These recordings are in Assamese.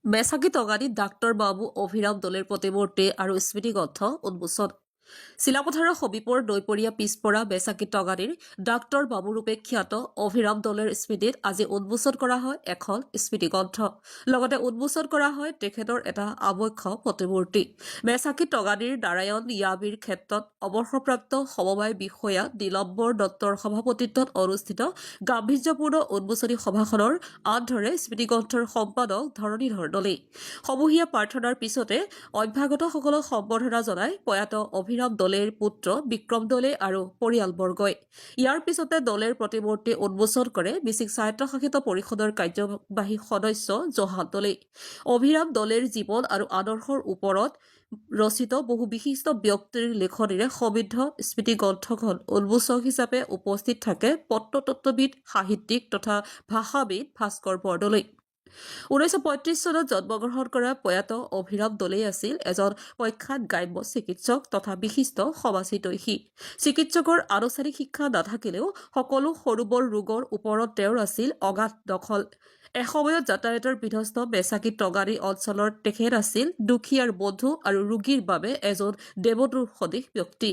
মেছাকি টঙানী ডাক্তৰ বাবু অভিৰাম দলেৰ প্ৰতিমূৰ্তি আৰু স্মৃতিগ্ৰন্থ উন্মোচন চিলাপথাৰৰ সমীপৰ নৈপৰীয়া পিছপৰা বেচাকী টঙানীৰ ডাক্তৰ বাবুৰূপে খ্যাত অভিৰাম দলেৰ স্মৃতিত আজি উন্মোচন কৰা হয় এখন স্মৃতিগ্ৰন্থ লগতে উন্মোচন কৰা হয় তেখেতৰ এটা আৱক্ষ প্ৰতিমূৰ্তি বেচাকী টঙানীৰ নাৰায়ণ য়াবীৰ ক্ষেত্ৰত অৱসৰপ্ৰাপ্ত সমবায় বিষয়া নীলম্বৰ দত্তৰ সভাপতিত্বত অনুষ্ঠিত গাম্ভীৰ্যপূৰ্ণ উন্মোচনী সভাখনৰ আনধৰে স্মৃতিগ্ৰন্থৰ সম্পাদক ধৰণীধৰ দলে সমূহীয়া প্ৰাৰ্থনাৰ পিছতে অভ্যাগতসকলক সম্বৰ্ধনা জনাই প্ৰয়াত অভিৰাম দলেৰ পুত্ৰ বিক্ৰম দলে আৰু পৰিয়ালবৰ্গই ইয়াৰ পিছতে দলেৰ প্ৰতিমূৰ্তি উন্মোচন কৰে মিচিং স্বায়ত্তশাসিত পৰিষদৰ কাৰ্যবাহী সদস্য জহান দলে অভিৰাম দলেৰ জীৱন আৰু আদৰ্শৰ ওপৰত ৰচিত বহু বিশিষ্ট ব্যক্তিৰ লেখনিৰে সমৃদ্ধ স্মৃতিগ্ৰন্থখন উন্মোচক হিচাপে উপস্থিত থাকে প্ৰত্নতত্ত্ববিদ সাহিত্যিক তথা ভাষাবিদ ভাস্কৰ বৰদলৈ 1935 চনত জন্মগ্ৰহণ কৰা প্ৰয়াত অভিৰাম দলেই আছিল এজন প্ৰখ্যাত গ্ৰাম্য চিকিৎসক তথা বিশিষ্ট সমাজহিতৈষী চিকিৎসকৰ আনুষ্ঠানিক শিক্ষা নাথাকিলেও সকলো সৰু বৰ ৰোগৰ ওপৰত তেওঁৰ আছিল অগাধ দখল এসময়ত যাতায়াতৰ বিধ্বস্ত বেচাকী টঙানী অঞ্চলৰ তেখেত আছিল দুখীয়াৰ বন্ধু আৰু ৰোগীৰ বাবে এজন দেৱদূত সদৃশ ব্যক্তি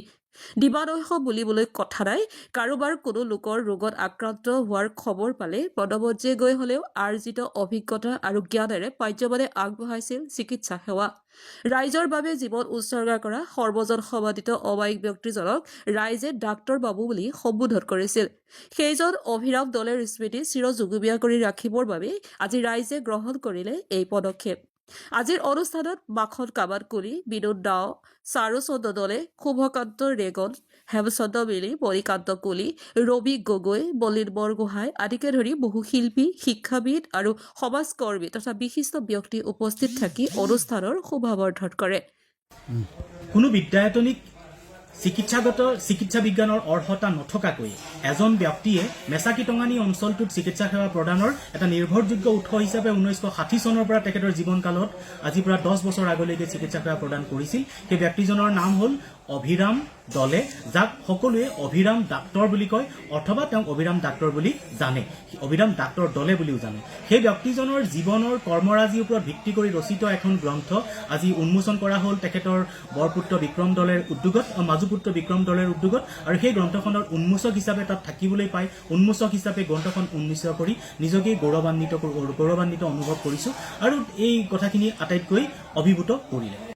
দিবানৈশ বুলিবলৈ কথা নাই কাৰোবাৰ কোনো লোকৰ ৰোগত আক্ৰান্ত হোৱাৰ খবৰ পালে পদমৰ্যায় গৈ হলেও আৰ্জিত অভিজ্ঞতা আৰু জ্ঞানেৰে পাৰ্যমানে আগবঢ়াইছিল চিকিৎসা সেৱা ৰাইজৰ বাবে জীৱন উৎসৰ্গা কৰা সৰ্বজন সমাদিত অমায়িক ব্যক্তিজনক ৰাইজে ডাক্তৰ বাবু বুলি সম্বোধন কৰিছিল সেইজন অভিৰাম দলেৰ স্মৃতি চিৰযুগমীয়া কৰি ৰাখিবৰ বাবে আজি ৰাইজে গ্ৰহণ কৰিলে এই পদক্ষেপ আজিৰ অনুষ্ঠানত মাখন কামাতকুলি বিনোদ দাও চাৰুচন্দ্ৰ দলে শুভকান্ত ৰেগন হেমচন্দ্ৰ মিলি মণিকান্ত কুলি ৰবি গগৈ বলিন বৰগোহাঁই আদিকে ধৰি বহু শিল্পী শিক্ষাবিদ আৰু সমাজকৰ্মী তথা বিশিষ্ট ব্যক্তি উপস্থিত থাকি অনুষ্ঠানৰ শুভাবৰ্ধন কৰে কোনো বিদ্যায়তনিক চিকিৎসা বিজ্ঞানৰ অৰ্হতা নথকাকৈ এজন ব্যক্তিয়ে মেছাকি টঙানী অঞ্চলটোত চিকিৎসা সেৱা প্ৰদানৰ এটা নিৰ্ভৰযোগ্য উৎস হিচাপে 1960 চনৰ পৰা তেখেতৰ জীৱনকালত আজিৰ পৰা 10 বছৰ আগলৈকে চিকিৎসা সেৱা প্ৰদান কৰিছিল সেই ব্যক্তিজনৰ নাম হ'ল অভিৰাম দলে যাক সকলোৱে অভিৰাম ডাক্তৰ বুলি কয় অথবা তেওঁ অভিৰাম ডাক্তৰ বুলি জানে অভিৰাম ডাক্তৰ দলে বুলিও জানে সেই ব্যক্তিজনৰ জীৱনৰ কৰ্মৰাজিৰ ওপৰত ভিত্তি কৰি ৰচিত এখন গ্ৰন্থ আজি উন্মোচন কৰা হ'ল তেখেতৰ বৰপুত্ৰ বিক্ৰম দলেৰ উদ্যোগত মাজুপুত্ৰ বিক্ৰম দলেৰ উদ্যোগত আৰু সেই গ্ৰন্থখনৰ উন্মোচক হিচাপে তাত থাকিবলৈ পাই উন্মোচক হিচাপে গ্ৰন্থখন উন্মোচন কৰি নিজকে গৌৰৱান্বিত অনুভৱ কৰিছোঁ আৰু এই কথাখিনি আটাইতকৈ অভিভূত কৰিলে